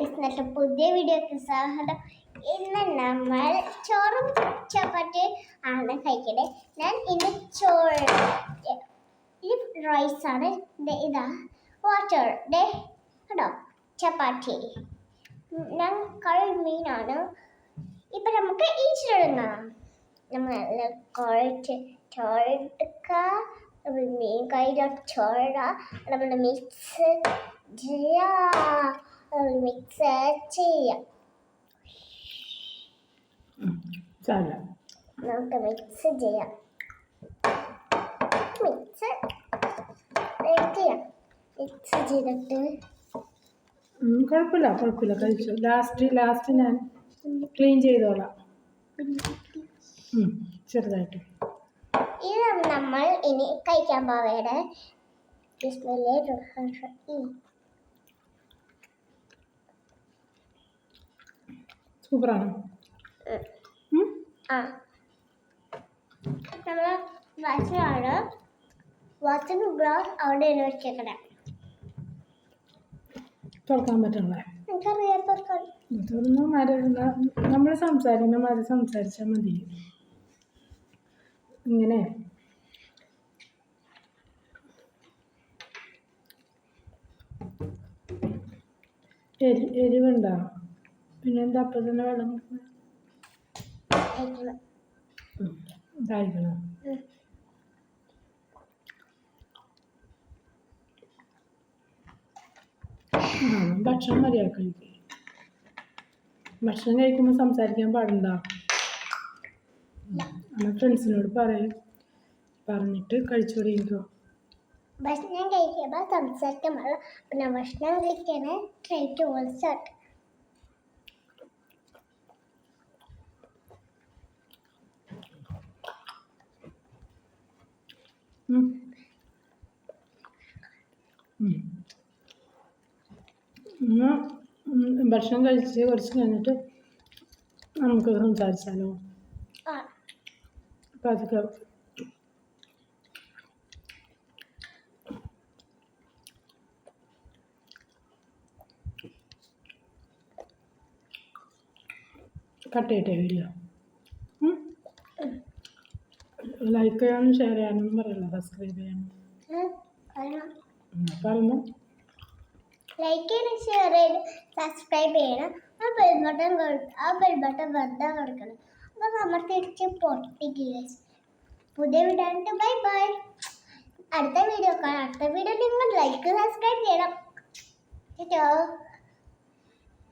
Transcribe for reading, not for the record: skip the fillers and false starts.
ഇന്നത്തെ പുതിയ വീഡിയോക്ക് സ്വാഗതം. ഇന്ന് നമ്മൾ ചോറും ചപ്പാത്തി ആണ് കഴിക്കണേ. ഞാൻ ഇന്ന് ചോറ് റൈസ് ആണ്, ഇതാ വാട്ടർ കേട്ടോ, ചപ്പാത്തി ഞാൻ മീനാണ്. ഇപ്പൊ നമുക്ക് ഈച്ചിടങ്ങാം. നമ്മൾ കുറച്ച് ചോറെടുക്കുക, മീൻ കയ്യിലോ ചോറ നമ്മൾ മിക്സ് ചെയ്യാം. നമുക്ക് മിക്സ് ചെയ്യാം. മിക്സ് ചെയ്തിട്ട് കുഴപ്പമില്ല കഴിച്ചു. ലാസ്റ്റ് ഞാൻ ക്ലീൻ ചെയ്തോളാം ചെറുതായിട്ട്. ഇത് നമ്മൾ ഇനി കഴിക്കാൻ പോവേടെ. സൂപ്പറാണ്. നമ്മള് വാച്ചിനാണ് വാച്ചിന് ഗ്ലാസ് അവിടെ വെച്ചേക്കണേ. തുറക്കാൻ പറ്റണേ എനിക്കറിയാം തുറക്കാൻ. നമ്മൾ സംസാരിക്കുന്ന സംസാരിച്ചാൽ മതി. ഇങ്ങനെ എരിവുണ്ടോ? പിന്നെന്താ അപ്പം തന്നെ വെള്ളം ഇതായിരിക്കണം. ഭക്ഷണം മതിയാക്കി കഴിക്കുക. ഭക്ഷണം കഴിക്കുമ്പോൾ സംസാരിക്കാൻ പാടുണ്ടോ? എന്നാൽ ഫ്രണ്ട്സിനോട് പറഞ്ഞിട്ട് കഴിച്ചു തുടങ്ങിക്കോ. ഭക്ഷണം കഴിക്കുമ്പോൾ സംസാരിക്കാൻ പാടില്ല. പിന്നെ ഭക്ഷണം കഴിക്കണേ ട്രൈ ടു സ്റ്റാർട്ട്. ഭക്ഷണം കഴിച്ച് കുറച്ച് കഴിഞ്ഞിട്ട് നമുക്ക് സംസാരിച്ചാലോ? അപ്പം അതൊക്കെ കട്ട് ചെയ്തിട്ടേ വീഡിയോ ലൈക്ക് ചെയ്യാനും ഷെയർ ചെയ്യാനും പറയല്ലോ, സബ്സ്ക്രൈബ് ചെയ്യാനും പറഞ്ഞു. ലൈക്ക് ചെയ്യണം, ഷെയർ ചെയ്യണം, സബ്സ്ക്രൈബ് ചെയ്യണം. ആ ബെൽ ബട്ടൺ വെറുതെ കൊടുക്കണം. അപ്പോൾ നമ്മൾ തിരിച്ച് പൊട്ടിക്കുക. പുതിയ വീഡിയോ ആയിട്ട് ബൈ ബൈ. അടുത്ത വീഡിയോ കാണാം. അടുത്ത വീഡിയോ നിങ്ങൾ ലൈക്ക് സബ്സ്ക്രൈബ് ചെയ്യണം.